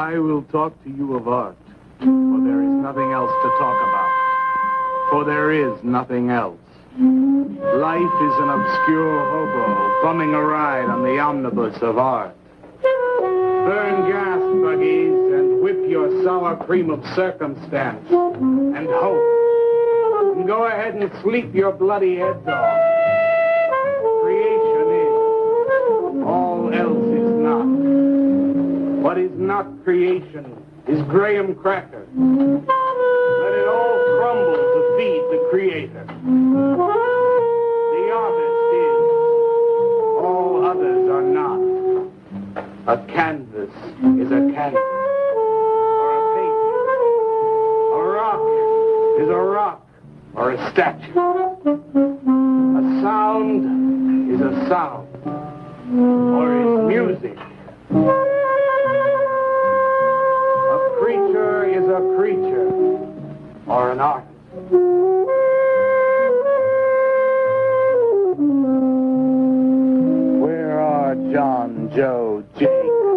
I will talk to you of art, for there is nothing else to talk about. For there is nothing else. Life is an obscure hobo bumming a ride on the omnibus of art. Burn gas, buggies, and whip your sour cream of circumstance and hope. And go ahead and sleep your bloody heads off. Creation is. All else is not. What is not creation is graham cracker. Let it all crumble to feed the creator. The artist is. All others are not. A canvas is a canvas. Or a painting. A rock is a rock. Or a statue. A sound is a sound. Or is music. A creature is a creature. Or an artist. Where are John, Joe, Jake,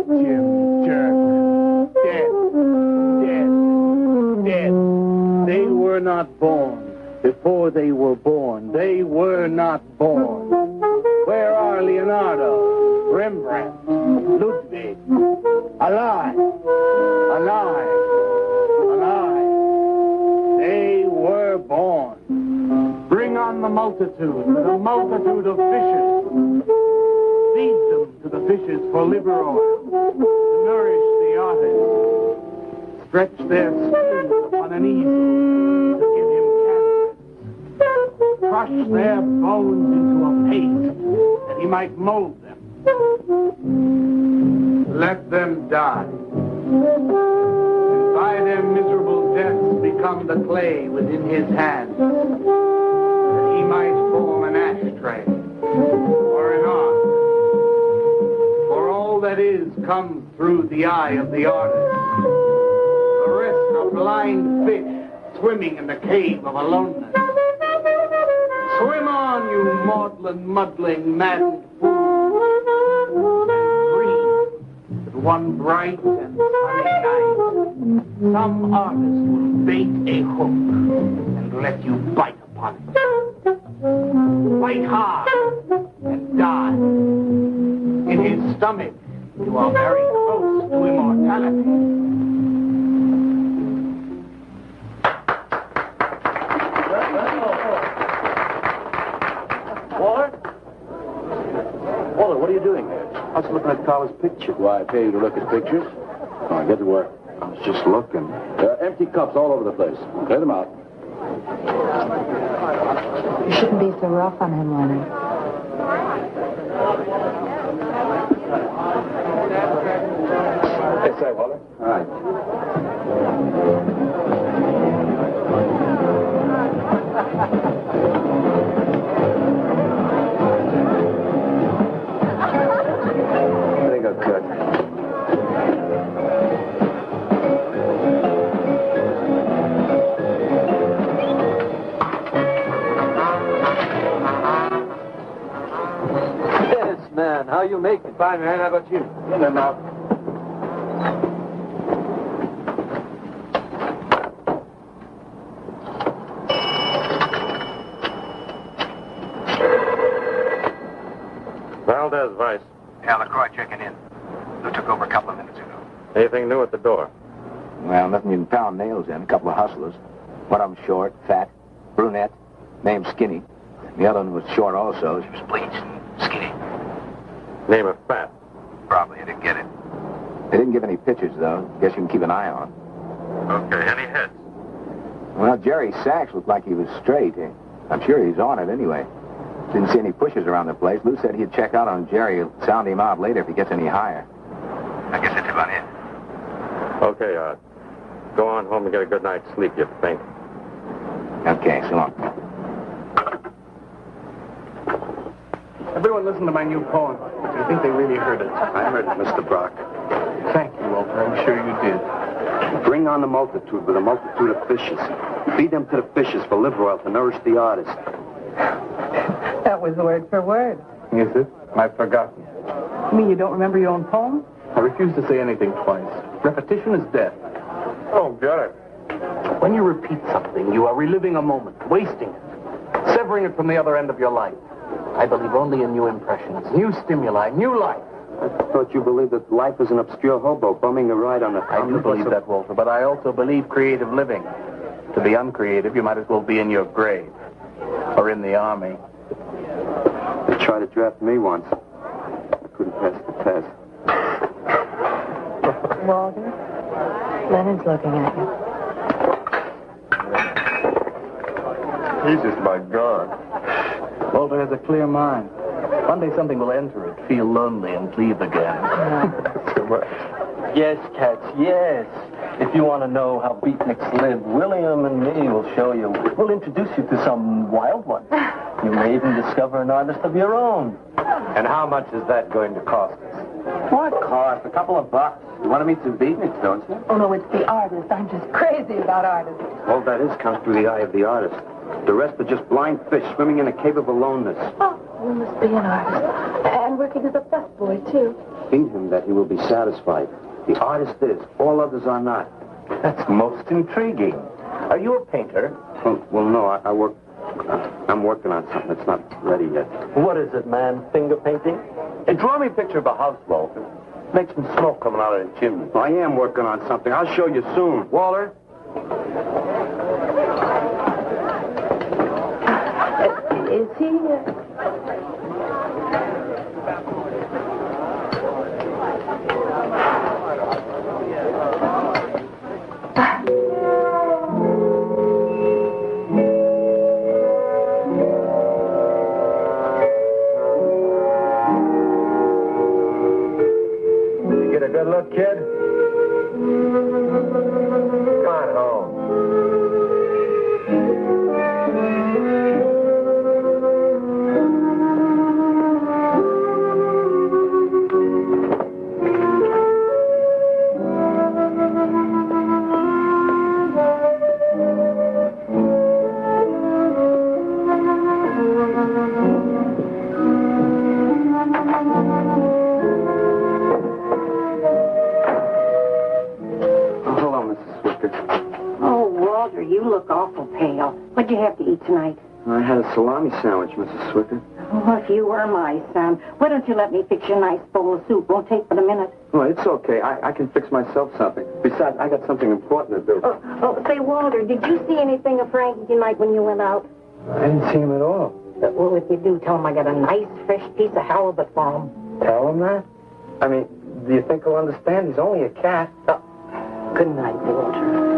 Jim, Jerk? Dead. Dead. They were not born. Before they were born, they were not born. Where are Leonardo, Rembrandt, Ludwig? Alive, alive, alive. They were born. Bring on the multitude of fishes. Feed them to the fishes for liver oil, to nourish the artist. Stretch their skins upon an easel to give him canvas. Crush their bones into a paste that he might mold them. Let them die. And by their miserable deaths become the clay within his hands, that he might form an ashtray or an ark. For all that is comes through the eye of the artist. The rest are blind fish swimming in the cave of aloneness. Swim on, you maudlin, muddling, maddened fools, and breathe that one bright and sunny night some artist will bait a hook and let you bite upon it. Fight hard and die. In his stomach, you are very close to immortality. Walter, what are you doing there? I was looking at Carla's picture. Why, I pay you to look at pictures? Come on, get to work. I was just looking. There are empty cups all over the place. Clear them out. You shouldn't be so rough on him, Leonard. Yes, sir, Walter. All right. There you go, Kurt. Yes, man. How you make it? Fine, man. How about you? In and out. Valdez, Vice. Yeah, LaCroix checking in. Who took over a couple of minutes ago? Anything new at the door? Well, nothing you can pound nails in. A couple of hustlers. One of them short, fat, brunette, named Skinny. The other one was short also. She was bleached and skinny. Name of Fat. Probably, I didn't get it. They didn't give any pictures, though. Guess you can keep an eye on. Okay, any hits? Well, Jerry Sachs looked like he was straight. I'm sure he's on it anyway. Didn't see any pushes around the place. Lou said he'd check out on Jerry. He'll sound him out later if he gets any higher. I guess that's about it. Okay, go on home and get a good night's sleep, you think. Okay, so long. Everyone listen to my new poem. Do you think they really heard it? I heard it, Mr. Brock. Thank you, Walter. I'm sure you did. Bring on the multitude with a multitude of fishes. Feed them to the fishes for liver oil to nourish the artist. That was word for word. Is it? I've forgotten. You mean you don't remember your own poem? I refuse to say anything twice. Repetition is death. Oh, get it. When you repeat something, you are reliving a moment, wasting it, severing it from the other end of your life. I believe only in new impressions, new stimuli, new life. I thought you believed that life is an obscure hobo bumming a ride on a... I do believe that, Walter, but I also believe creative living. To be uncreative, you might as well be in your grave. Or in the army. They tried to draft me once. I couldn't pass the test. Walter, Leonard's looking at you. He's just my God. Walter has a clear mind. One day something will enter it, feel lonely, and leave again. So much. Yes, cats, yes. If you want to know how beatniks live, William and me will show you. We'll introduce you to some wild ones. You may even discover an artist of your own. And how much is that going to cost us? What cost? A couple of bucks. You want to meet some beatniks, don't you? Oh, no, it's the artist. I'm just crazy about artists. All that is comes through the eye of the artist. The rest are just blind fish swimming in a cave of aloneness. Oh, you must be an artist. And working as a busboy, too. Feed him that he will be satisfied. The artist is. All others are not. That's most intriguing. Are you a painter? Well, no, I work... I'm working on something that's not ready yet. What is it, man? Finger painting? Hey, draw me a picture of a house, Walter. Make some smoke coming out of the chimney. I am working on something. I'll show you soon. Walter? Is he... You get a good look, kid? Come on home. You look awful pale. What'd you have to eat tonight? I had a salami sandwich, Mrs. Swicker. Oh, if you were my son, why don't you let me fix you a nice bowl of soup? Won't take but a minute. Oh, it's okay. I can fix myself something. Besides, I got something important to do. Say, Walter, did you see anything of Frankie tonight when you went out? I didn't see him at all. Well, if you do, tell him I got a nice, fresh piece of halibut for him. Tell him that? I mean, do you think he'll understand? He's only a cat. Good night, Walter.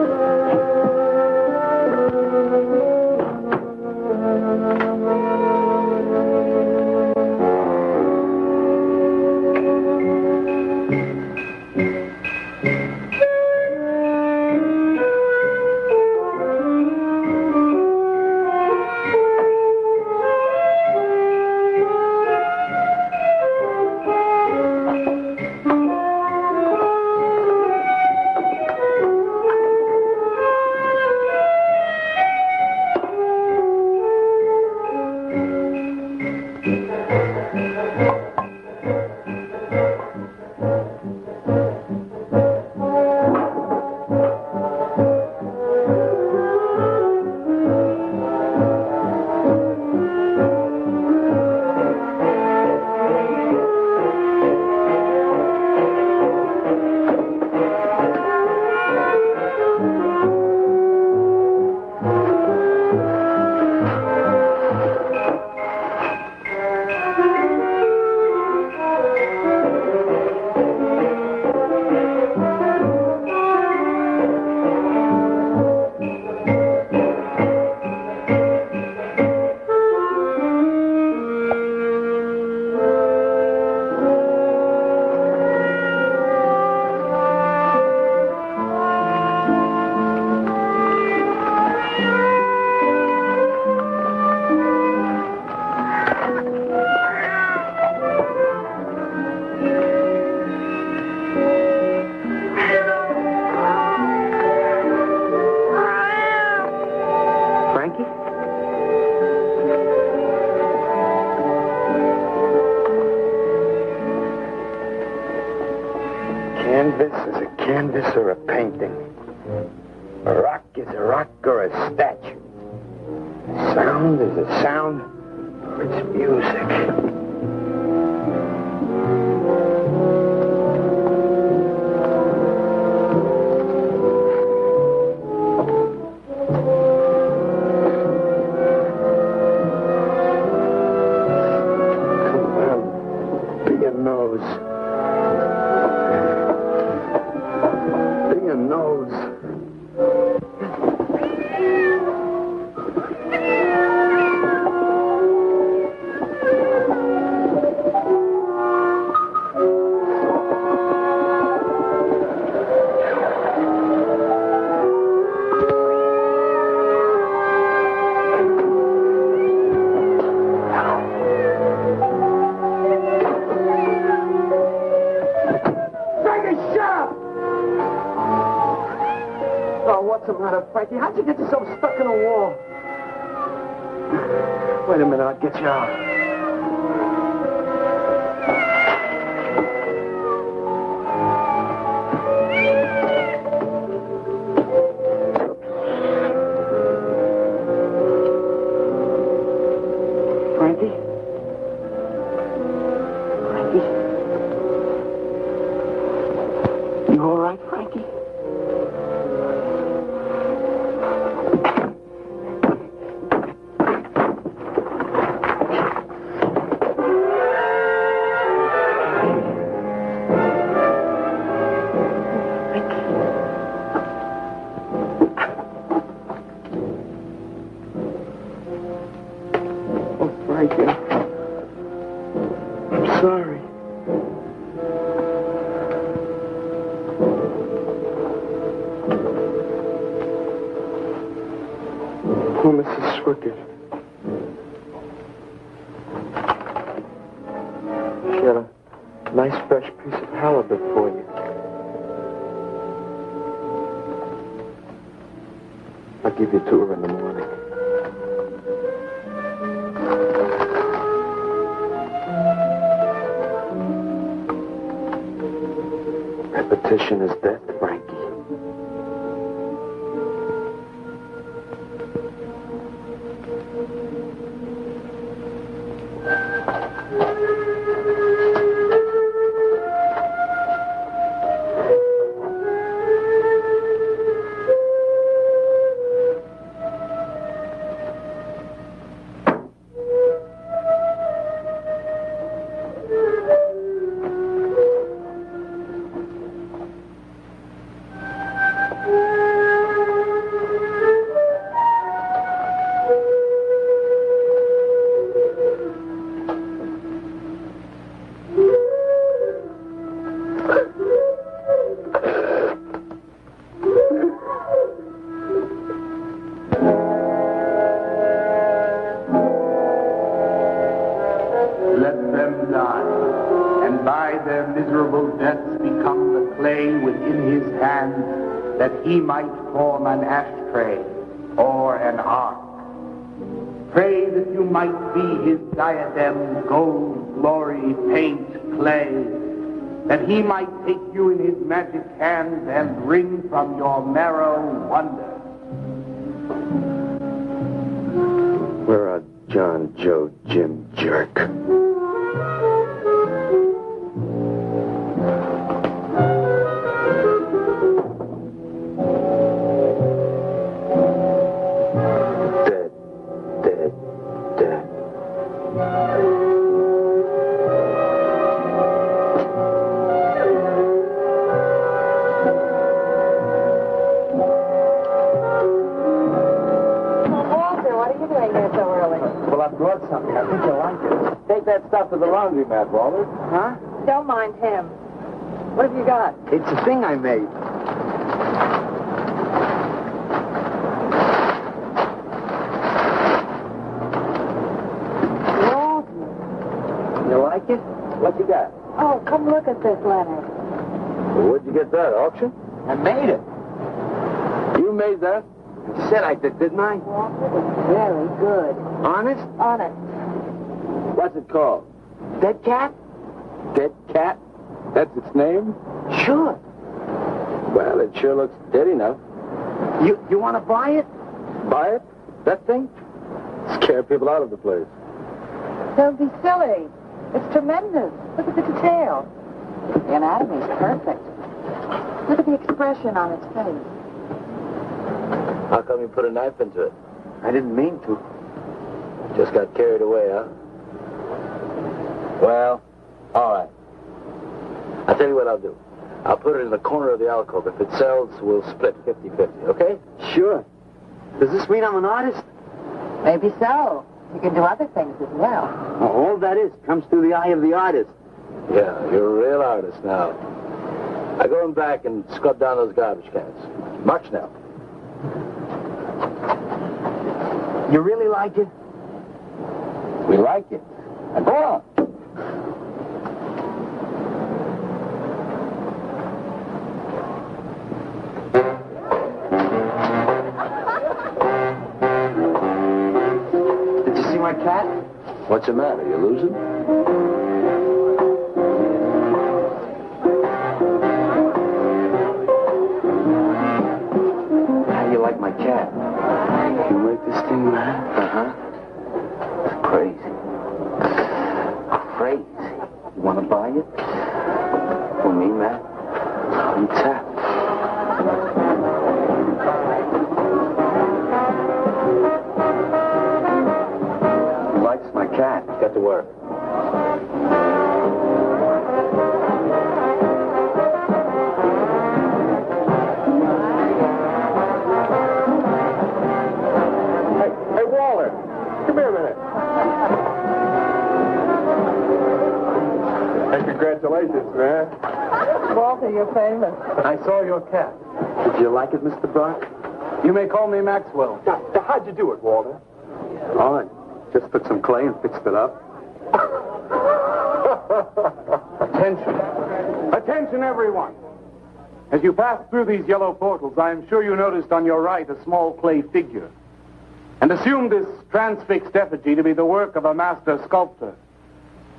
canvas or a painting. A rock is a rock or a statue. A sound is a sound or it's music. Frankie, how'd you get yourself stuck in a wall? Wait a minute, I'll get you out. Frankie? You all right, Frankie? I'll give you to her in the morning. Repetition is death, Frankie. That he might form an ashtray or an ark. Pray that you might be his diadem, gold, glory, paint, clay, that he might take you in his magic hands and wring from your marrow wonder. We're a John, Joe, Jim jerk. Something. I think you'll like it. Take that stuff to the laundromat, Walter. Huh? Don't mind him. What have you got? It's a thing I made. Walter. You like it? What you got? Oh, come look at this, Leonard. Well, where'd you get that, auction? I made it. You made that? You said I did, didn't I? Walter, it's very good. Honest? Honest. What's it called? Dead Cat? Dead Cat? That's its name? Sure. Well, it sure looks dead enough. You want to buy it? Buy it? That thing? Scare people out of the place. Don't be silly. It's tremendous. Look at the detail. The anatomy's perfect. Look at the expression on its face. How come you put a knife into it? I didn't mean to. Just got carried away, huh? Well, all right. I'll tell you what I'll do. I'll put it in the corner of the alcove. If it sells, we'll split 50-50, okay? Sure. Does this mean I'm an artist? Maybe so. You can do other things as well. All that is comes through the eye of the artist. Yeah, you're a real artist now. I go in back and scrub down those garbage cans. March now. You really like it? We like it. Now go on. Did you see my cat? What's the matter? You losing? How do you like my cat? You like this thing, man? Uh-huh. It's crazy. Crazy. You want to buy it? For me, man? I'm tapped. He likes my cat. Get to work. Hey, Walter, come here a minute. Hey, congratulations, man. Walter, you're famous. I saw your cat. Did you like it, Mr. Brock? You may call me Maxwell. Now, how'd you do it, Walter? All right. Just took some clay and fixed it up. Attention. Attention, everyone. As you pass through these yellow portals, I am sure you noticed on your right a small clay figure, and assumed this transfixed effigy to be the work of a master sculptor.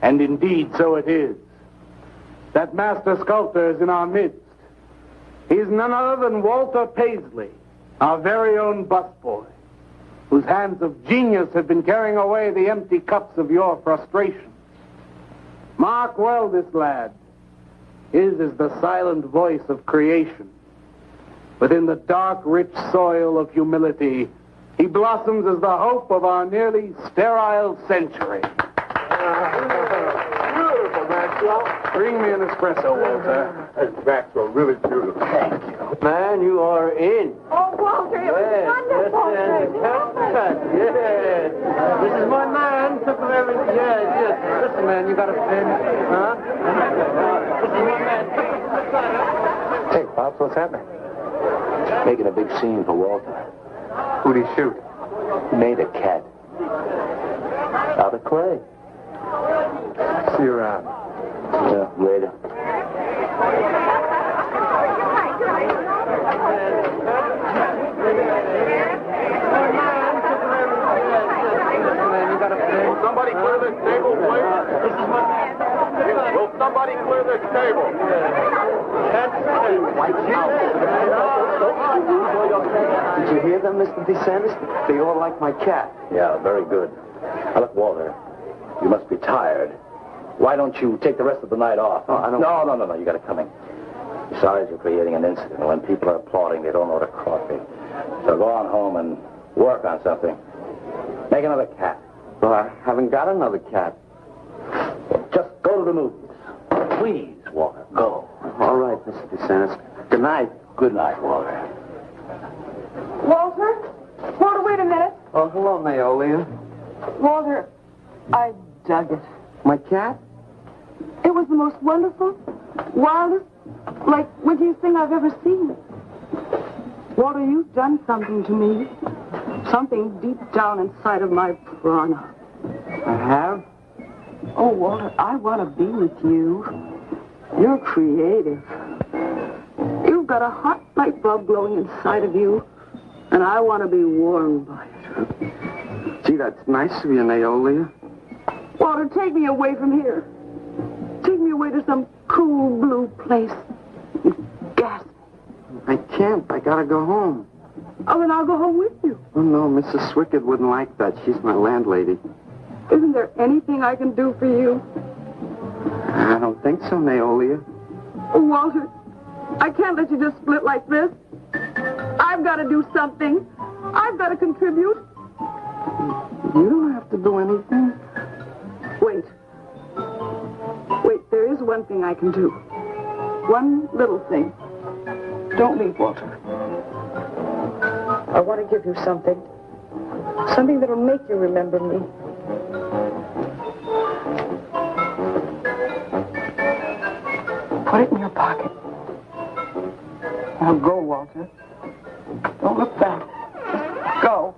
And indeed, so it is. That master sculptor is in our midst. He is none other than Walter Paisley, our very own busboy, whose hands of genius have been carrying away the empty cups of your frustration. Mark well this lad. His is the silent voice of creation. Within the dark, rich soil of humility, he blossoms as the hope of our nearly sterile century. Beautiful, Maxwell. Bring me an espresso, Walter. Hey, Maxwell, really beautiful. Thank you. Man, you are in. Oh, Walter, it was wonderful. Yes. This is my man. Took him everything. Yes. Listen, man, you got a pen? Huh? This is my man. Hey, Pops, what's happening? Making a big scene for Walter. Who'd he shoot? Made a cat. Out of clay. See you around. Yeah, later. Somebody clear this table, please. Will somebody clear this table? Did you hear them, Mr. DeSantis? They all like my cat. Yeah, very good. Now, look, Walter, you must be tired. Why don't you take the rest of the night off? Oh, I don't... No. You got to come in. Besides, you're creating an incident. When people are applauding, they don't know what a coffee. So go on home and work on something. Make another cat. Well, I haven't got another cat. Well, just go to the movies. Please, Walter, go. All right, Mr. DeSantis. Good night. Good night, Walter. Walter? Walter, wait a minute. Oh, hello, Naolia. Walter, I dug it. My cat? It was the most wonderful, wildest, like wittiest thing I've ever seen. Walter, you've done something to me. Something deep down inside of my prana. I have? Oh, Walter, I want to be with you. You're creative. You've got a hot light bulb glowing inside of you, and I want to be warmed by it. Gee, that's nice of you, Naolia. Walter, take me away from here. Take me away to some cool blue place. Gas me. can't. I gotta go home. Oh, then I'll go home with you. Oh, no, Mrs. Swickett wouldn't like that. She's my landlady. Isn't there anything I can do for you? I don't think so, Naolia. Oh, Walter, I can't let you just split like this. I've got to do something. I've got to contribute. You don't have to do anything. Wait. Wait, there is one thing I can do. One little thing. Don't leave, Walter. I want to give you something. Something that'll make you remember me. Put it in your pocket. Now go, Walter. Don't look back. Just go.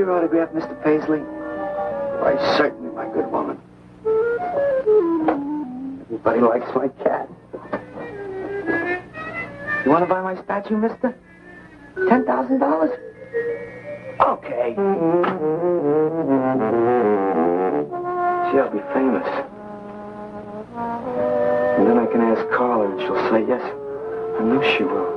Autograph, Mr. Paisley? Why, certainly, my good woman. Everybody likes my cat. You want to buy my statue, mister? $10,000? Okay. She'll be famous. And then I can ask Carla, and she'll say yes. I know she will.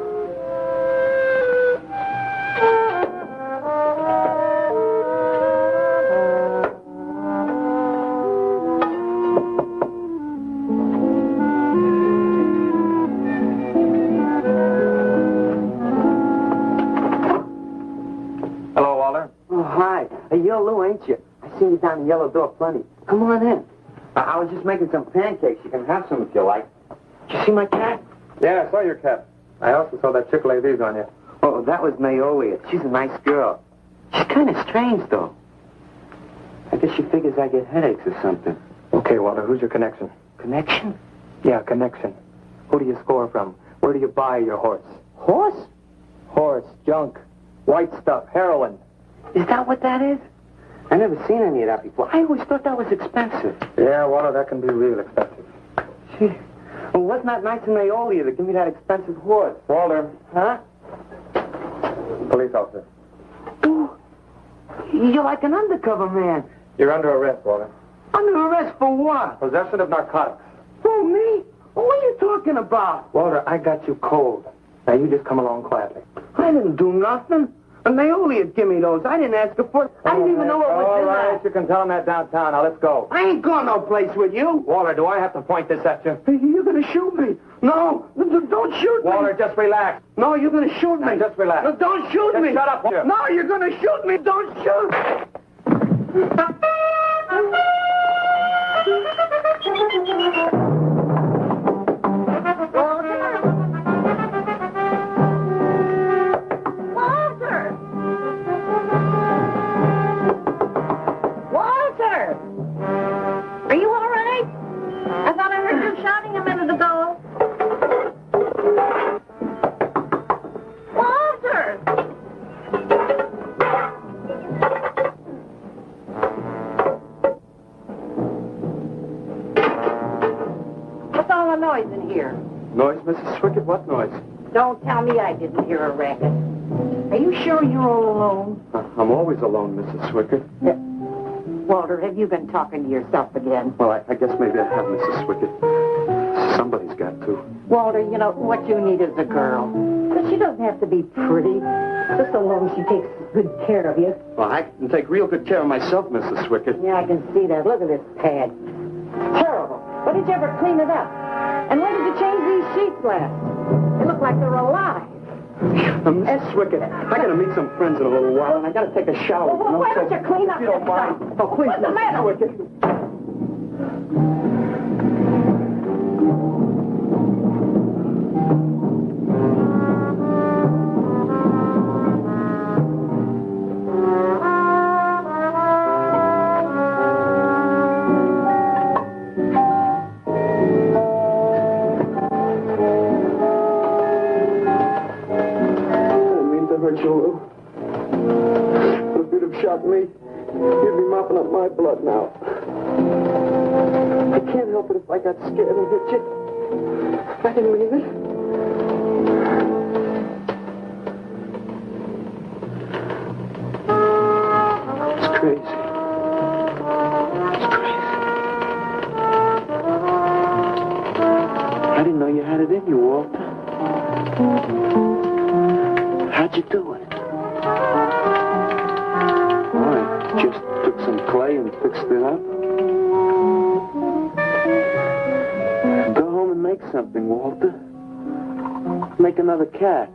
You're Lou, ain't you? I seen you down the yellow door plenty. Come on in. I was just making some pancakes. You can have some if you like. Did you see my cat? Yeah, I saw your cat. I also saw that chick lay these on you. Oh, that was Naolia. She's a nice girl. She's kind of strange, though. I guess she figures I get headaches or something. Okay, Walter, who's your connection? Connection? Yeah, connection. Who do you score from? Where do you buy your horse? Horse? Horse, junk, white stuff, heroin. Is that what that is? I never seen any of that before. I always thought that was expensive. Yeah, Walter, that can be real expensive. Gee. Well, wasn't that nice of Naolia to give me that expensive horse? Walter. Huh? Police officer. Ooh, you're like an undercover man. You're under arrest, Walter. Under arrest for what? Possession of narcotics. For me? What are you talking about? Walter, I got you cold. Now you just come along quietly. I didn't do nothing. And Naolia give me those. I didn't ask her for it. I didn't even know it was All in right, there. you can tell him that downtown. Now let's go. I ain't going no place with you. Walter, do I have to point this at you? You're going to shoot me. No, don't shoot me. Walter, just relax. No, you're going to shoot me. Now, just relax. No, don't shoot Just me. shut up, Walter. No, you're going to shoot me. Don't shoot. Are you all right? I thought I heard you shouting a minute ago. Walter! What's all the noise in here? Noise, Mrs. Swickett? What noise? Don't tell me I didn't hear a racket. Are you sure you're all alone? I'm always alone, Mrs. Swickett. Walter, have you been talking to yourself again? Well, I guess maybe I have, Mrs. Swickett. Somebody's got to. Walter, you know, what you need is a girl. But she doesn't have to be pretty. Just so long as she takes good care of you. Well, I can take real good care of myself, Mrs. Swickett. Yeah, I can see that. Look at this pad. Terrible. When did you ever clean it up? And when did you change these sheets last? They look like they're alive. Miss Swicket, I gotta meet some friends in a little while, and I gotta take a shower. Well, why don't you clean up If you don't this mind. stuff? Oh, please, What's the Miss matter? Swicket. If you'd have shot me, you'd be mopping up my blood now. I can't help it if I got scared and hit you. I didn't mean it. It's crazy. It's crazy. I didn't know you had it in you, Walter. How'd you do it? I just took some clay and fixed it up. Go home and make something, Walter. Make another cat.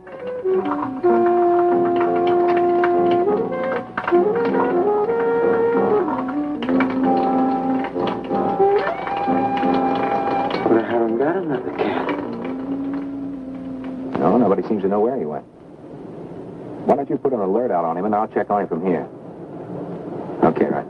But I haven't got another cat. No, nobody seems to know where he went. Why don't you put an alert out on him, and I'll check on him from here. Okay, right.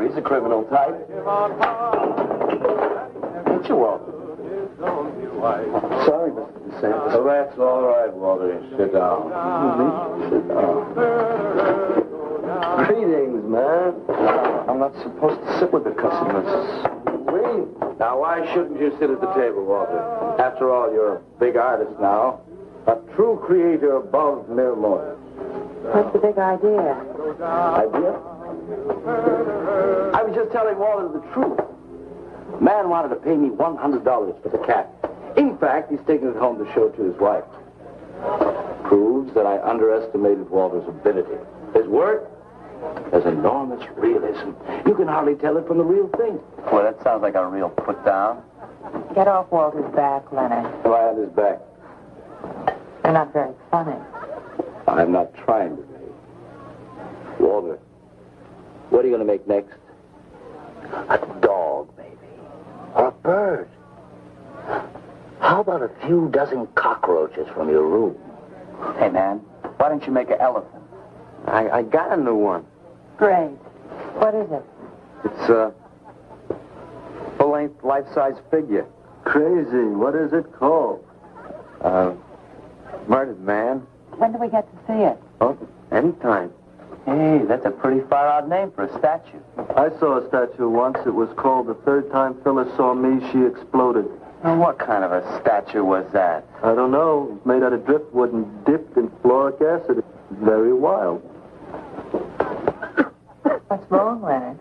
He's a criminal type. Ain't you, Walter? Sorry, Mr. DeSantis. Oh, that's all right, Walter. Sit down. Sit down. Greetings, man. I'm not supposed to sit with the customers. Wait. Now, why shouldn't you sit at the table, Walter? After all, you're a big artist now. A true creator above mere mortals. What's the big idea? Idea? I was just telling Walter the truth. Man wanted to pay me $100 for the cat. In fact, he's taking it home to show to his wife. Proves that I underestimated Walter's ability. His work has enormous realism. You can hardly tell it from the real thing. Well, that sounds like a real put-down. Get off Walter's back, Leonard. Why on his back? You're not very funny. I'm not trying to be. Walter, what are you going to make next? A dog, maybe. Or a bird. How about a few dozen cockroaches from your room? Hey, man, why don't you make an elephant? I got a new one. Great. What is it? It's a full-length, life-size figure. Crazy. What is it called? Murdered man. When do we get to see it? Oh, anytime. Hey, that's a pretty far-out name for a statue. I saw a statue once. It was called The Third Time Phyllis Saw Me, She Exploded. Now, what kind of a statue was that? I don't know. It was made out of driftwood and dipped in fluoric acid. It's very wild. What's wrong, Leonard?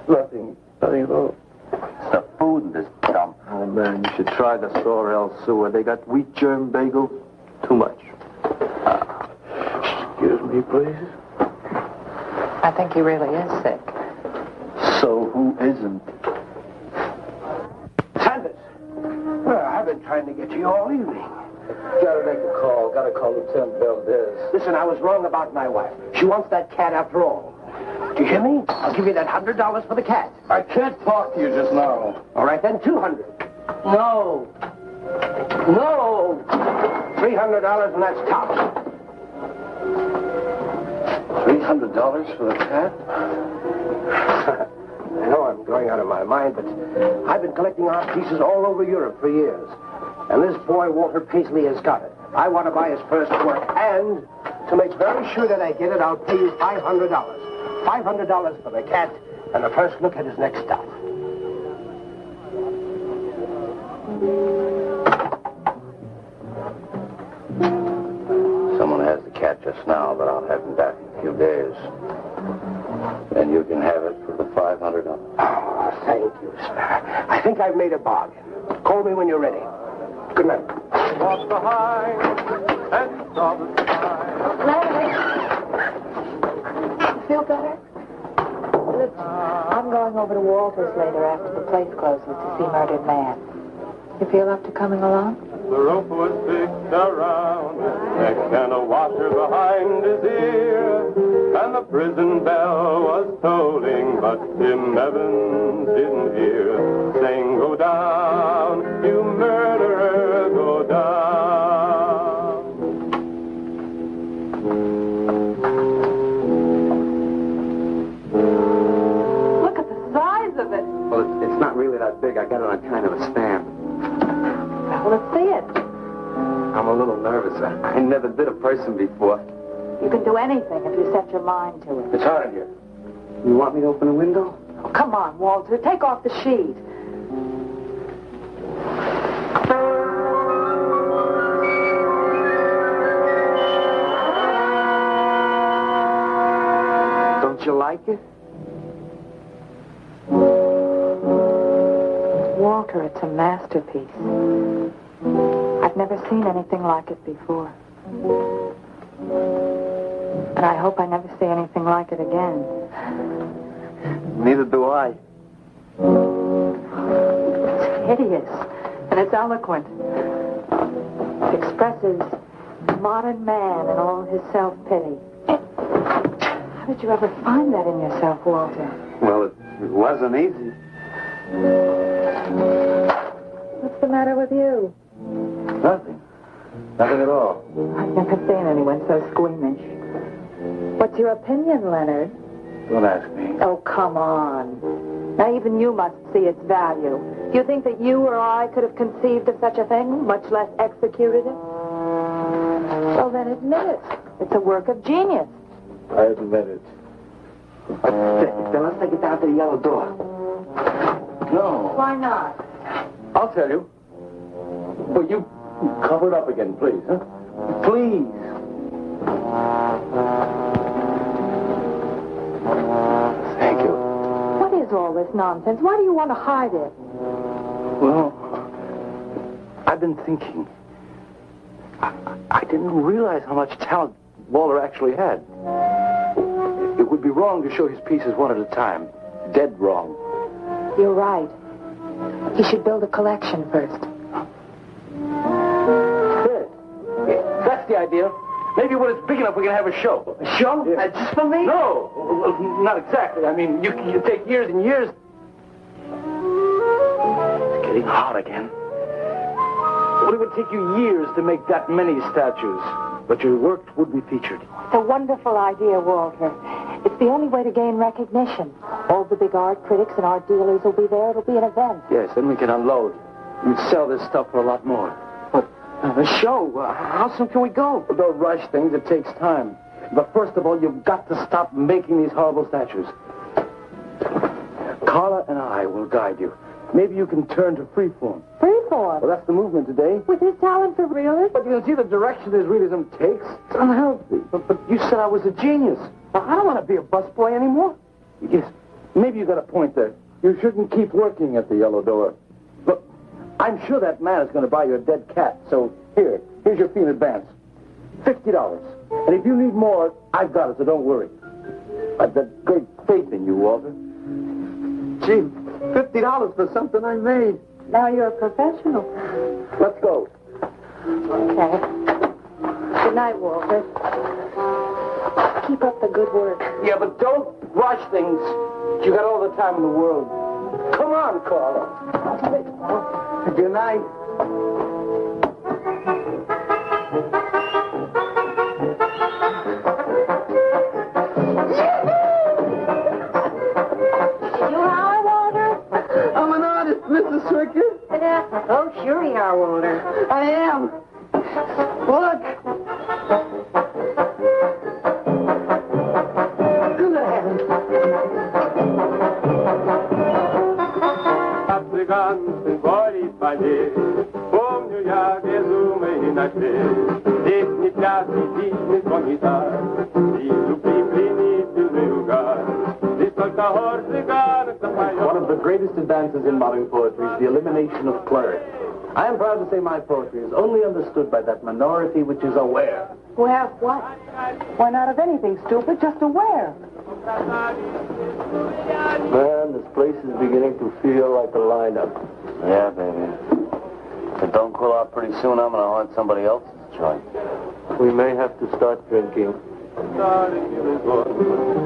Nothing at all. It's the food in this dump. Oh, man, you should try the Sorrel sewer. They got wheat germ bagels. Too much. Excuse me, please. I think he really is sick. So who isn't? Sanders! Well, I've been trying to get you all evening. Gotta make a call. Gotta call Lieutenant Valdez. Listen, I was wrong about my wife. She wants that cat after all. Do you hear me? I'll give you that $100 for the cat. I can't talk to you just now. All right, then, $200. No. No! $300 and that's tops. $300 for the cat? I know I'm going out of my mind, but I've been collecting art pieces all over Europe for years. And this boy, Walter Paisley, has got it. I want to buy his first work, and to make very sure that I get it, I'll pay you $500. $500 for the cat, and the first look at his next stuff. Someone has the cat just now, but I'll have him back in a few days. And you can have it for the $500. Oh, thank you, sir. I think I've made a bargain. Call me when you're ready. Good night. Walk behind and saw the sky. Leonard! Feel better? Listen, I'm going over to Walter's later after the place closes to see Murdered Man. You feel up to coming along? The rope was fixed around his neck and a washer behind his ear. And the prison bell was tolling, but Tim Evans didn't hear. Saying, go down, you murderer, go down. Look at the size of it. Well, it's not really that big. I got it on kind of a stand. Well, let's see it. I'm a little nervous. I never did a person before. You can do anything if you set your mind to it. It's hot in here. You want me to open a window? Oh, come on, Walter. Take off the sheet. Don't you like it? Walter, it's a masterpiece. I've never seen anything like it before. And I hope I never see anything like it again. Neither do I. It's hideous, and it's eloquent. It expresses modern man and all his self-pity. How did you ever find that in yourself, Walter? Well, it wasn't easy. What's the matter with you? Nothing. Nothing at all. I've never seen anyone so squeamish. What's your opinion, Leonard? Don't ask me. Oh, come on. Now, even you must see its value. Do you think that you or I could have conceived of such a thing, much less executed it? Well, then admit it. It's a work of genius. I admit it. Then let's take it down to the yellow door. No. Why not? I'll tell you. But you cover it up again, please, huh? Please. Thank you. What is all this nonsense? Why do you want to hide it? Well, I've been thinking. I didn't realize how much talent Walter actually had. It would be wrong to show his pieces one at a time. Dead wrong. You're right. He should build a collection first. Good. That's the idea. Maybe when it's big enough, we can have a show. A show? Yeah. Just for me? No, well, not exactly. I mean, you take years and years. It's getting hot again. Well, it would take you years to make that many statues, but your work would be featured. It's a wonderful idea, Walter. It's the only way to gain recognition. All the big art critics and art dealers will be there. It'll be an event. Yes, then we can unload. You'd sell this stuff for a lot more. The show. How soon can we go? Don't rush things. It takes time. But first of all, you've got to stop making these horrible statues. Carla and I will guide you. Maybe you can turn to freeform. Freeform? Well, that's the movement today. With his talent for realism? But you can see the direction his realism takes. It's unhealthy. But you said I was a genius. I don't want to be a busboy anymore. Yes, maybe you got a point there. You shouldn't keep working at the Yellow Door. Look, I'm sure that man is going to buy you a dead cat. So here's your fee in advance. $50. And if you need more, I've got it, so don't worry. I've got great faith in you, Walter. Gee, $50 for something I made. Now you're a professional. Let's go. Okay. Good night, Walter. Keep up the good work. Yeah, but don't rush things. You got all the time in the world. Come on, Carla. Good night. Mrs. Stricker? Oh, sure you are, Walter. I am. Look. Good heavens. Африканцы полипали, помню я безумные ночи. Здесь не пляски, здесь не гитар, и любви пленительный угар. Здесь только хор цыганок запоет. One of the greatest advances in modern poetry is the elimination of clergy. I am proud to say my poetry is only understood by that minority which is aware. Aware of what? Why, not of anything, stupid, just aware. Man, this place is beginning to feel like a lineup. Yeah, baby. If it don't cool out pretty soon, I'm going to haunt somebody else's joint. We may have to start drinking.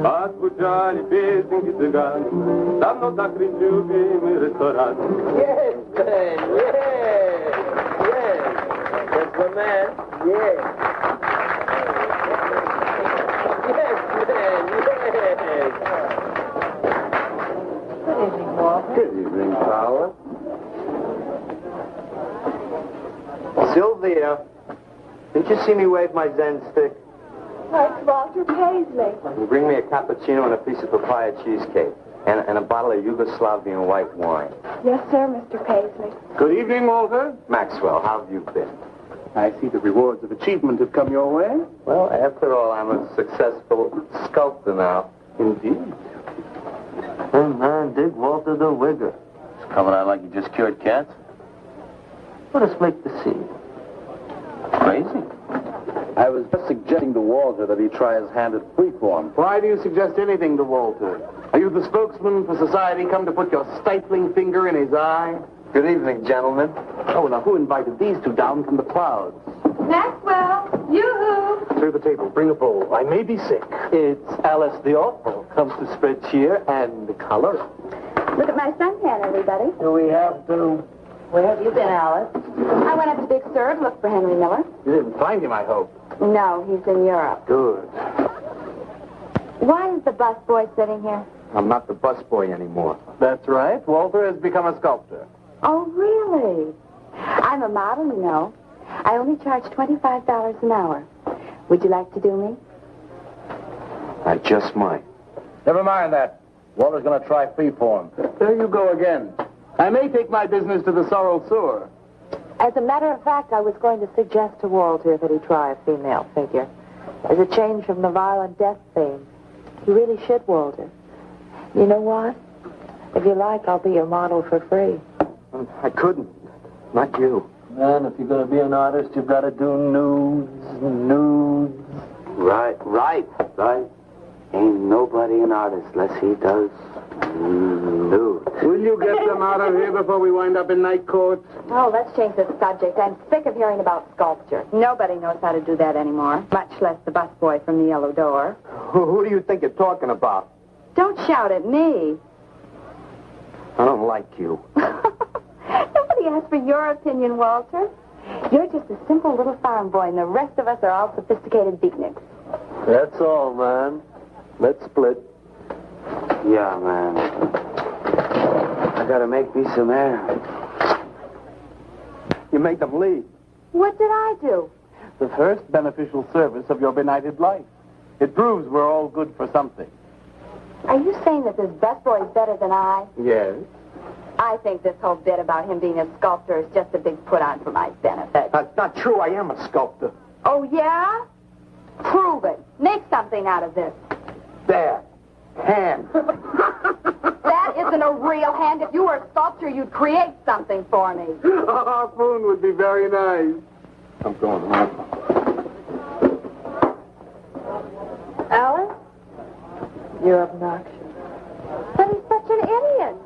Отзвучали песенки цыган, давно закрыт любимый ресторан. Yes, man, yes, yes. That's my man, yes. Yes, man, yes. Good evening, Walter. Good evening, Paula. Sylvia, didn't you see me wave my Zen stick? Oh, it's Walter Paisley. Bring me a cappuccino and a piece of papaya cheesecake. And a bottle of Yugoslavian white wine. Yes, sir, Mr. Paisley. Good evening, Walter. Maxwell, how have you been? I see the rewards of achievement have come your way. Well, after all, I'm a successful sculptor now. Indeed. Hey, man, dig Walter the Wigger. It's coming out like you just cured cats. What a flake to see. Crazy. I was just suggesting to Walter that he try his hand at freeform. Why do you suggest anything to Walter? Are you the spokesman for society come to put your stifling finger in his eye? Good evening, gentlemen. Oh, now who invited these two down from the clouds? Maxwell, yoo-hoo. Clear the table. Bring a bowl. I may be sick. It's Alice the Awful. Comes to spread cheer and color. Look at my suntan, everybody. Do we have to... Where have you been, Alice? I went up to Big Sur to look for Henry Miller. You didn't find him, I hope. No, he's in Europe. Good. Why is the busboy sitting here? I'm not the busboy anymore. That's right. Walter has become a sculptor. Oh, really? I'm a model, you know. I only charge $25 an hour. Would you like to do me? I just might. Never mind that. Walter's going to try freeform. There you go again. I may take my business to the Sorrel Sewer. As a matter of fact, I was going to suggest to Walter that he try a female figure. As a change from the violent death theme. He really should, Walter. You know what? If you like, I'll be your model for free. I couldn't. Not you. Man, if you're going to be an artist, you've got to do nudes. Right. Ain't nobody an artist unless he does nude. Will you get them out of here before we wind up in night court? Oh, let's change the subject. I'm sick of hearing about sculpture. Nobody knows how to do that anymore, much less the busboy from the Yellow Door. Who do you think you're talking about? Don't shout at me. I don't like you. Nobody asked for your opinion, Walter. You're just a simple little farm boy, and the rest of us are all sophisticated beatniks. That's all, man. Let's split. Yeah, man. I gotta make me some air. You made them leave. What did I do? The first beneficial service of your benighted life. It proves we're all good for something. Are you saying that this busboy is better than I? Yes. I think this whole bit about him being a sculptor is just a big put-on for my benefit. That's not true. I am a sculptor. Oh, yeah? Prove it. Make something out of this. There. Hand. That isn't a real hand. If you were a sculptor, you'd create something for me. A harpoon would be very nice. I'm going home. Alan? You're obnoxious. But he's such an idiot.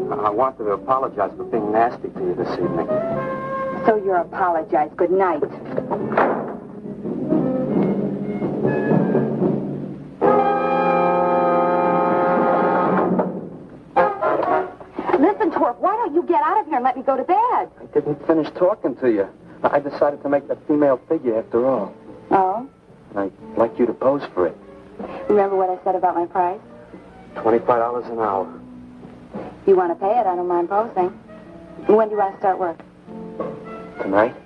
I wanted to apologize for being nasty to you this evening. So you're apologized. Good night. Listen, Torp, why don't you get out of here and let me go to bed? I didn't finish talking to you. I decided to make that female figure after all. Oh? I'd like you to pose for it. Remember what I said about my price? $25 an hour. You want to pay it, I don't mind posing. When do you want to start work? Tonight?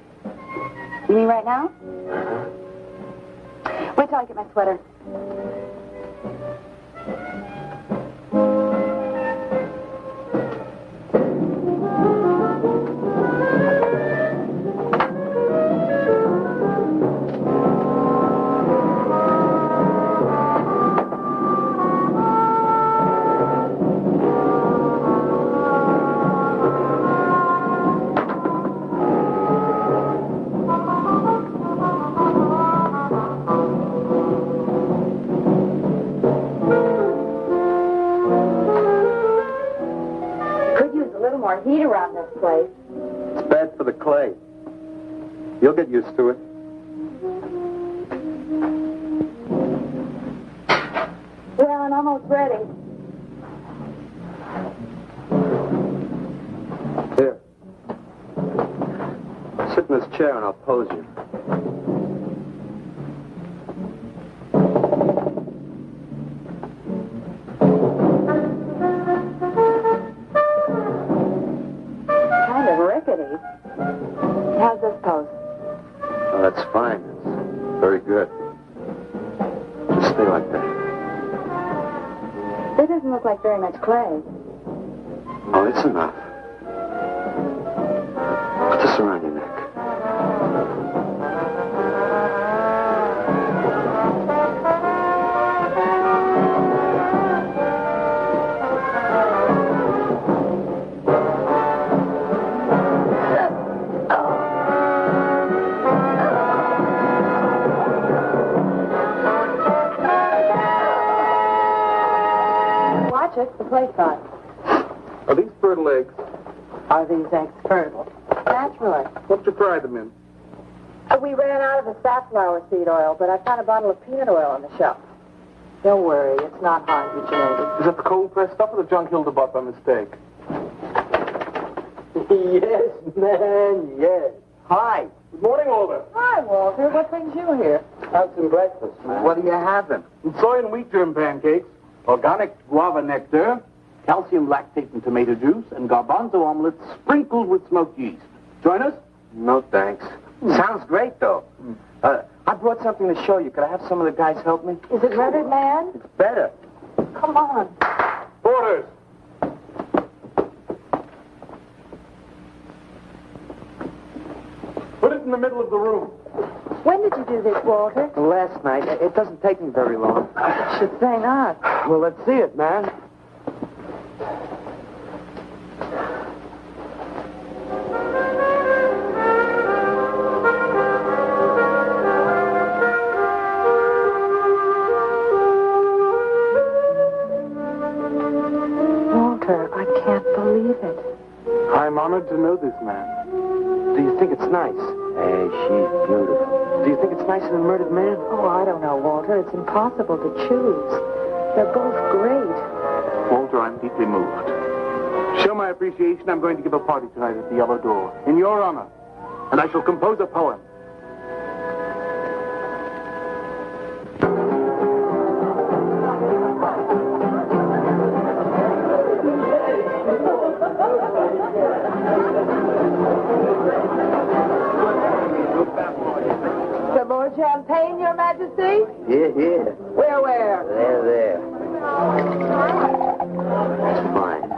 You mean right now? Uh-huh. Wait till I get my sweater. More heat around this place. It's bad for the clay. You'll get used to it. Well, I'm almost ready. Here. Sit in this chair and I'll pose you. How's this pose? Oh, that's fine. It's very good. Just stay like that. This doesn't look like very much clay. Oh, it's enough. Put this around your neck. The plate caught. Are these fertile eggs? Are these eggs fertile? Naturally. What you fry them in? We ran out of the safflower seed oil, but I found a bottle of peanut oil on the shelf. Don't worry, it's not hydrogenated. Is that the cold pressed stuff or the junk Hilda bought by mistake? Yes, man, yes. Hi. Good morning, Walter. Hi, Walter. What brings you here? Have some breakfast, man. What are you having? Soy and wheat germ pancakes, organic guava nectar, calcium lactate and tomato juice, and garbanzo omelets sprinkled with smoked yeast. Join us? No, thanks. Sounds great, though. I brought something to show you. Could I have some of the guys help me? Is it rendered, man? It's better. Come on. Orders. Put it in the middle of the room. When did you do this, Walter? Last night. It doesn't take me very long. I should say not. Well, let's see it, man. honored to know this man. Do you think it's nice? Hey, she's beautiful. Do you think it's nicer than Murdered Man? Oh, I don't know, Walter. It's impossible to choose. They're both great. Walter, I'm deeply moved. Show my appreciation, I'm going to give a party tonight at the Yellow Door, in your honor. And I shall compose a poem. Some more champagne, Your Majesty? Here. Where? There. That's fine.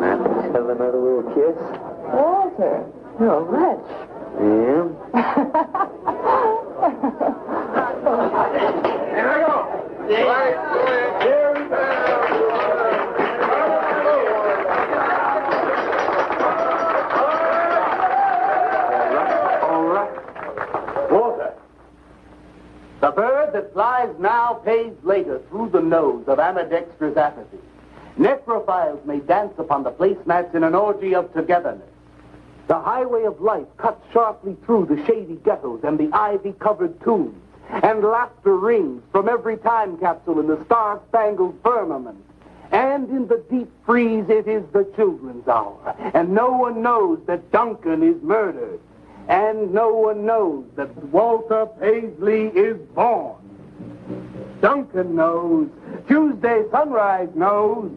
Man, let's have another little kiss. Walter, you're a wretch. Yeah? Here I go. All right. Walter. The bird that flies now pays later through the nose of ambidextrous apathy. Necrophiles may dance upon the placemats in an orgy of togetherness. The highway of life cuts sharply through the shady ghettos and the ivy-covered tombs, and laughter rings from every time capsule in the star-spangled firmament. And in the deep freeze, it is the children's hour, and no one knows that Duncan is murdered, and no one knows that Walter Paisley is born. Duncan knows. Tuesday Sunrise knows.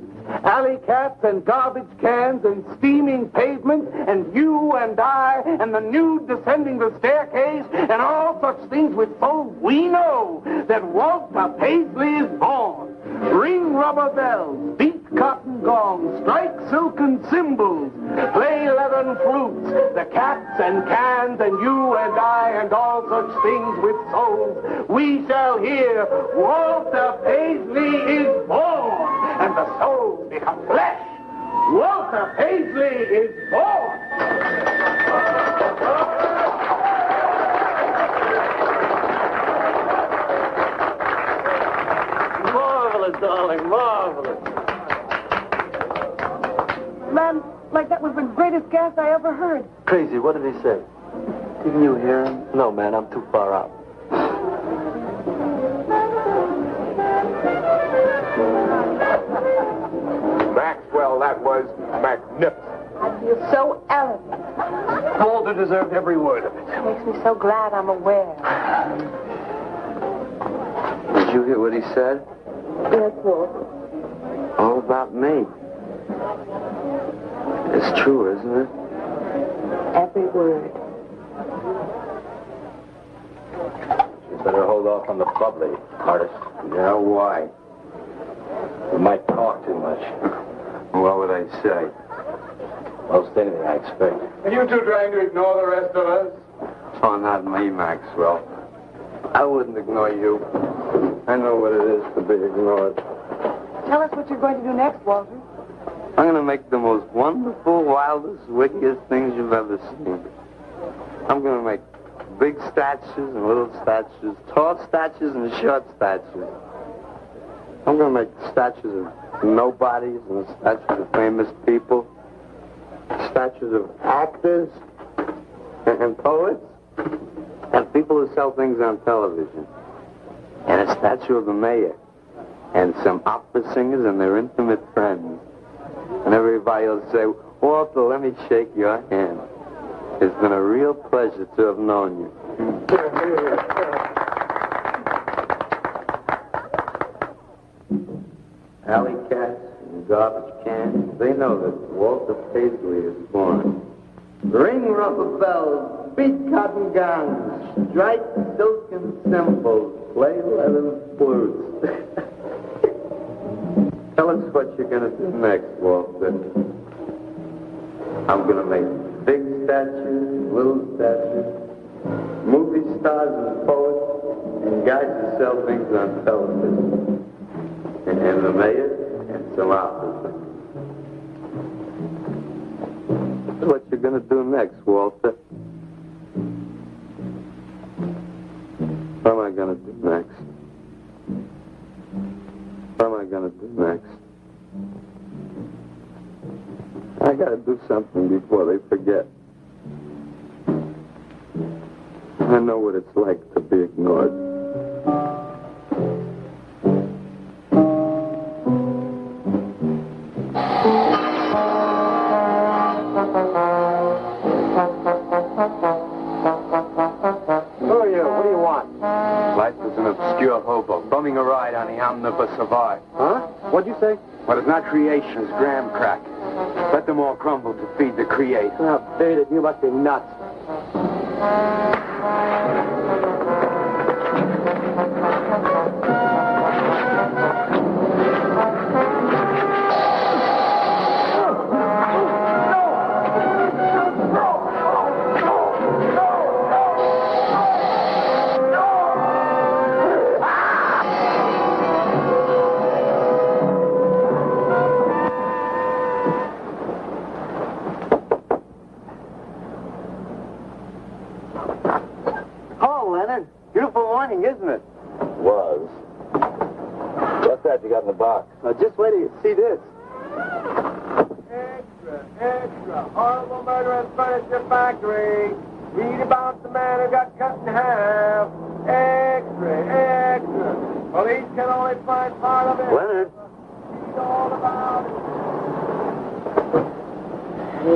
Alley cats and garbage cans and steaming pavements and you and I and the nude descending the staircase and all such things with souls, we know that Walter Paisley is born. Ring rubber bells, beat cotton gongs, strike silken cymbals, play leathern flutes, the cats and cans and you and I and all such things with souls. We shall hear Walter Paisley is born, and the souls become flesh. Walter Paisley is born. Marvelous, darling, marvelous. Man, like that was the greatest gas I ever heard. Crazy, what did he say? Didn't you hear him? No, man, I'm too far out. Maxwell, that was magnificent. I feel so elegant. Walter deserved every word of it. It makes me so glad I'm aware. Did you hear what he said? Yes, Walter. All about me. It's true, isn't it? Every word. You better hold off on the bubbly, artist. Yeah, why? You might talk too much. What would I say? Most anything, I expect. Are you two trying to ignore the rest of us? Oh, not me, Maxwell. I wouldn't ignore you. I know what it is to be ignored. Tell us what you're going to do next, Walter. I'm going to make the most wonderful, wildest, wickedest things you've ever seen. I'm going to make big statues and little statues, tall statues and short statues. I'm going to make statues of nobodies and statues of famous people, statues of actors and poets and people who sell things on television, and a statue of the mayor and some opera singers and their intimate friends. And everybody will say, Walter, let me shake your hand. It's been a real pleasure to have known you. Alley cats and garbage cans, they know that Walter Paisley is born. Ring rubber bells, beat cotton gowns, strike silken cymbals, play leathern flutes. Tell us what you're going to do next, Walter. I'm going to make big statues, little statues, movie stars and poets, and guys who sell things on television. And the mayor and some officers. That's what you're going to do next, Walter. What am I going to do next? What am I going to do next? I I gotta do something before they forget. I know what it's like to be ignored. Life is an obscure hobo, bumming a ride on the omnibus of art. Huh? What'd you say? What is not creation is graham crack. Let them all crumble to feed the creator. Oh, Beat it, you must be nuts. Isn't it? Was. What's that you got in the box? Just wait till you see this. Extra, extra. Horrible murder at furniture factory. Read about the man who got cut in half. Extra, extra. Police can only find part of it. Leonard. Read all about it.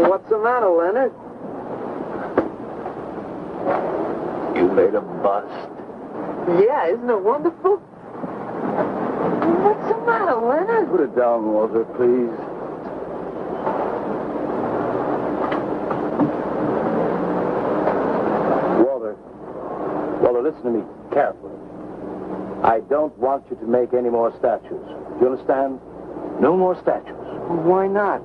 What's the matter, Leonard? You made a bust. Yeah, isn't it wonderful? What's the matter, Leonard? Put it down, Walter, please. Walter, listen to me carefully. I don't want you to make any more statues. Do you understand? No more statues. Well, why not?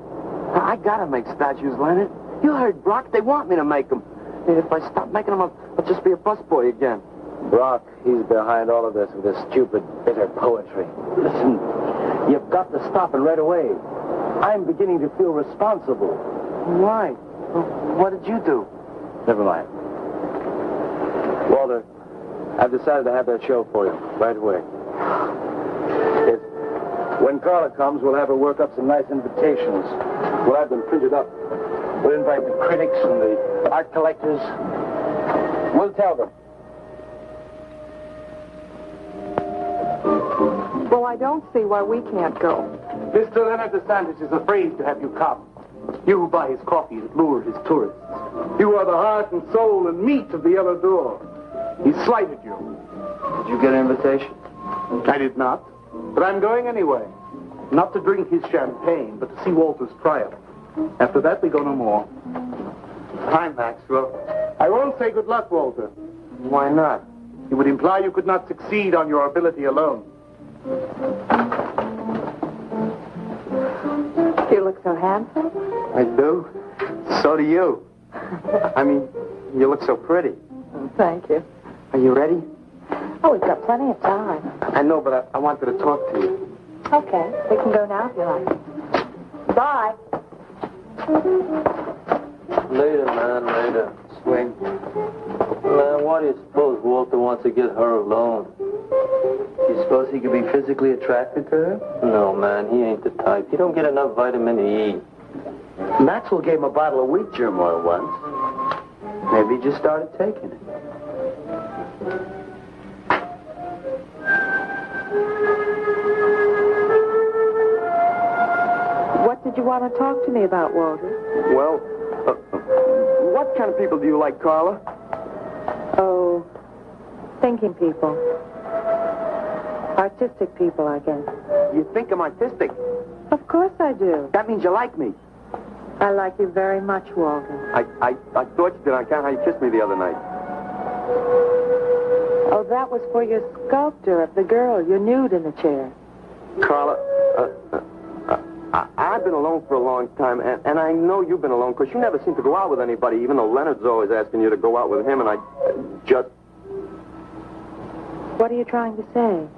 I gotta make statues, Leonard. You heard Brock. They want me to make them. And if I stop making them, I'll just be a busboy again. Brock, he's behind all of this with his stupid, bitter poetry. Listen, you've got to stop it right away. I'm beginning to feel responsible. Why? What did you do? Never mind. Walter, I've decided to have that show for you right away. When Carla comes, we'll have her work up some nice invitations. We'll have them printed up. We'll invite the critics and the art collectors. We'll tell them. Well, I don't see why we can't go. Mr. Leonard DeSantis is afraid to have you come. You who buy his coffee and lure his tourists. You are the heart and soul and meat of the Yellow Door. He slighted you. Did you get an invitation? I did not. But I'm going anyway. Not to drink his champagne, but to see Walter's triumph. After that, we go no more. Hi, Maxwell. I won't say good luck, Walter. Why not? It would imply you could not succeed on your ability alone. You look so handsome. I do? So do you. I mean, you look so pretty. Thank you. Are you ready? Oh, we've got plenty of time. I know, but I wanted to talk to you. Okay, we can go now if you like. Bye. Later, man, later. Swing. Man, why do you suppose Walter wants to get her alone? You suppose he could be physically attracted to her? No, man, he ain't the type. He don't get enough vitamin E. Maxwell gave him a bottle of wheat germ oil once. Maybe he just started taking it. What did you want to talk to me about, Walter? Well, what kind of people do you like, Carla? Oh, thinking people. Artistic people, I guess. You think I'm artistic? Of course I do. That means you like me. I like you very much, Walter. I thought you did on account how you kissed me the other night. Oh, that was for your sculpture of the girl you nude in the chair. Carla, I've been alone for a long time, and I know you've been alone, because you never seem to go out with anybody, even though Leonard's always asking you to go out with him, and I just... What are you trying to say?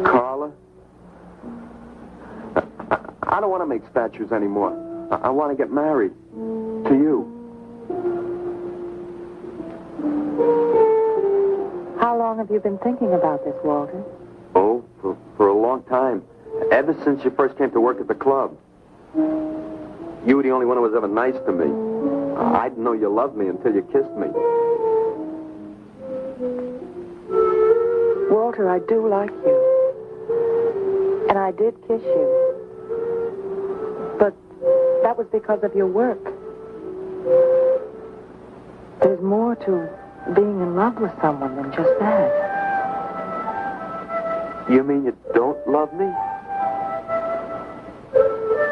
Carla, I don't want to make statues anymore. I want to get married. To you. How long have you you been thinking about this, Walter? Oh, for a long time. Ever since you first came to work at the club. You were the only one who was ever nice to me. I didn't know you loved me until you kissed me. Walter, I do like you. And I did kiss you. But that was because of your work. There's more to being in love with someone than just that. You mean you don't love me?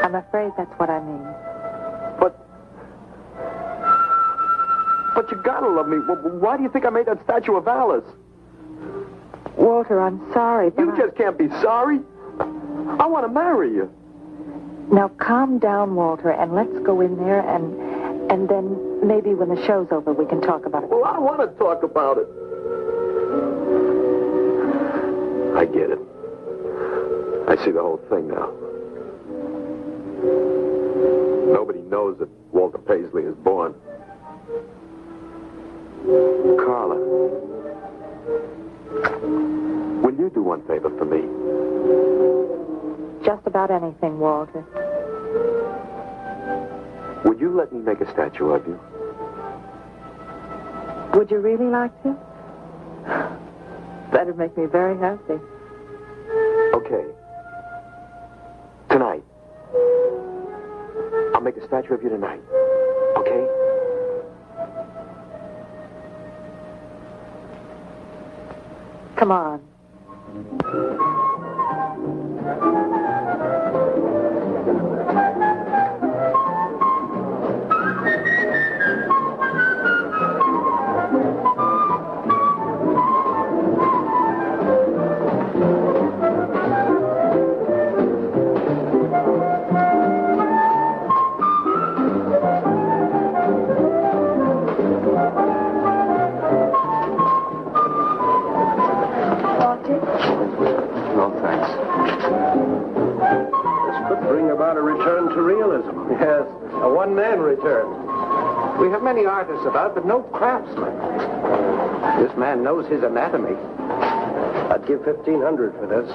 I'm afraid that's what I mean. But you gotta love me. Why do you think I made that statue of Alice? Walter, I'm sorry, but You just can't be sorry. I want to marry you. Now calm down, Walter, and let's go in there and then maybe when the show's over we can talk about it. Well, I don't want to talk about it. I get it. I see the whole thing now. Nobody knows that Walter Paisley is born. Carla, will you do one favor for me? Just about anything, Walter. Would you let me make a statue of you? Would you really like to? That'd make me very happy. Okay. Tonight. I'll make a statue of you tonight. Okay? Come on. No, thanks. This could bring about a return to realism. Yes, a one-man return. We have many artists about, but no craftsmen. This man knows his anatomy. I'd give $1,500 for this.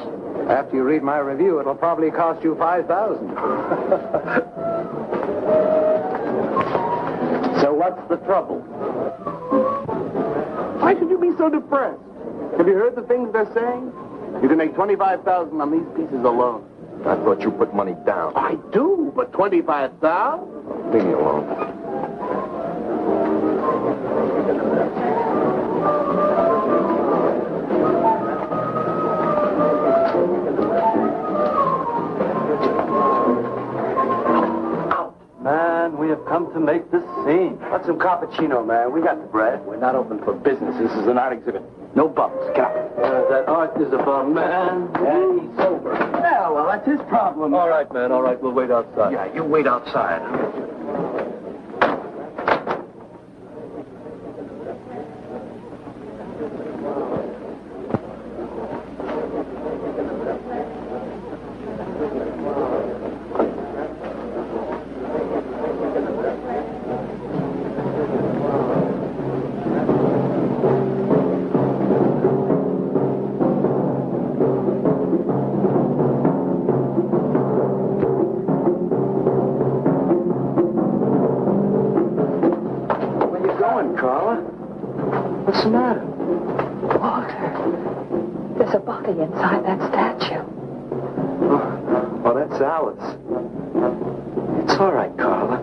After you read my review, it'll probably cost you $5,000. So what's the trouble? Why should you be so depressed? Have you heard the things they're saying? You can make $25,000 on these pieces alone. I thought you put money down. I do, but $25,000? Leave me alone. Man, we have come to make this scene. Want some cappuccino, man? We got the bread. We're not open for business. This is an art exhibit. No bumps. Get out. That art is about man. And he's sober. Yeah, well, that's his problem. All right, man, all right. We'll wait outside. Yeah, you wait outside. What's the matter? Walter, there's a body inside that statue. Oh, that's Alice. It's all right, Carla.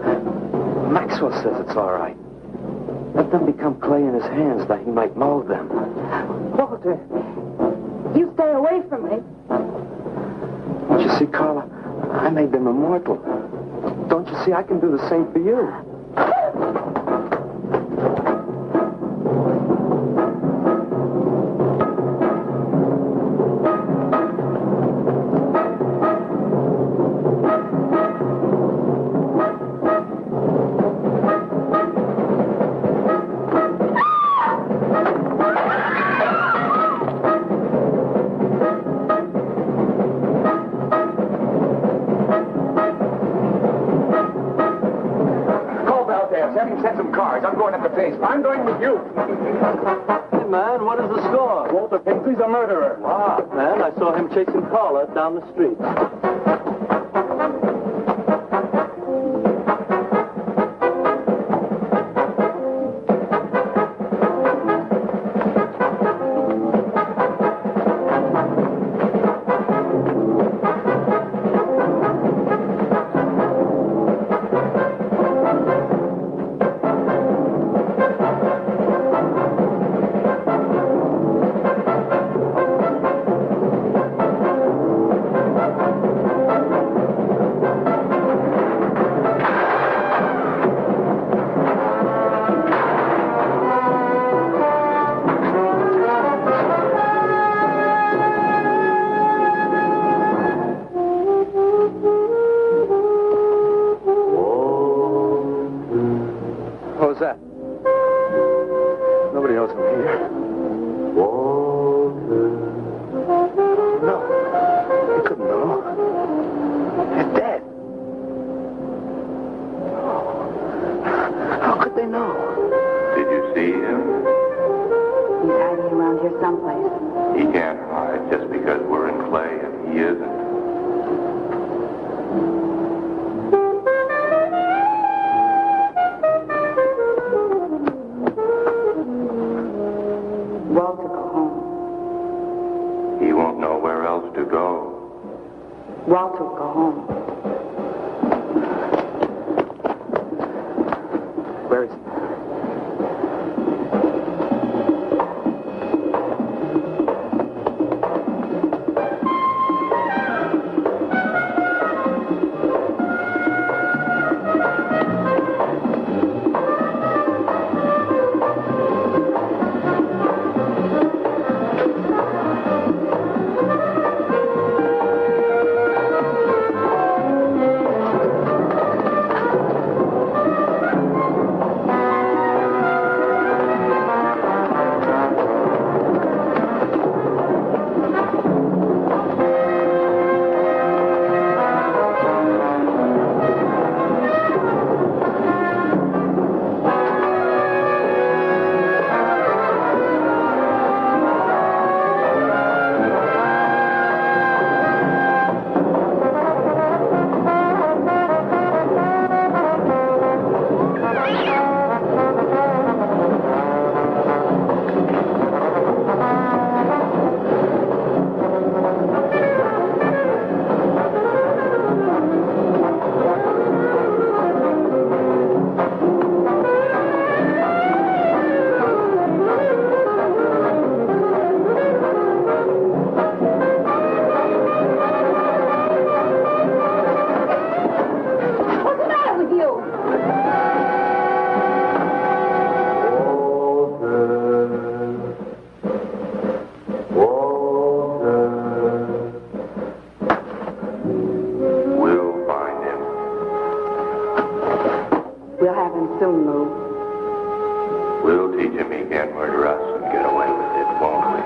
Maxwell says it's all right. Let them become clay in his hands that he might mold them. Walter, you stay away from me. Don't you see, Carla? I made them immortal. Don't you see? I can do the same for you. cars. I'm going up the pace. I'm going with you. Hey, man, what is the score? Walter Paisley's a murderer. Wow, man, I saw him chasing Carla down the street. What was that? Nobody knows I'm here. Walter. No. They couldn't know. They're dead. How could they know? Did you see him? He's hiding around here someplace. He can't hide just because we're in Clay and he isn't. Walter, go home. He won't know where else to go. Walter, go home. Where is he? We'll have him soon, Lou. We'll teach him he can't murder us and get away with it, won't we?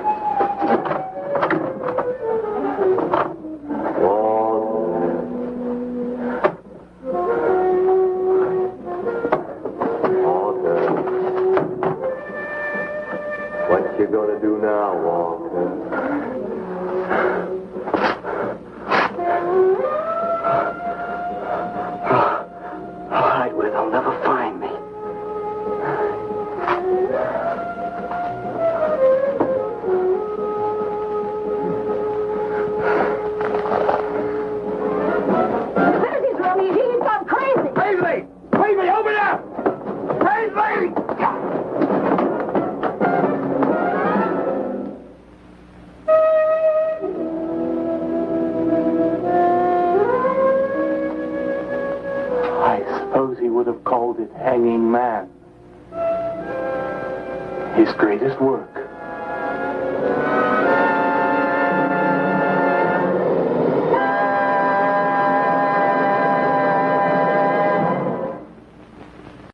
What you gonna do now, Walter? I'll hide where they'll never find me. There's his Romy. He's gone crazy. Paisley! Paisley, open up! Paisley! I suppose he would have called it Hanging Man. His greatest work.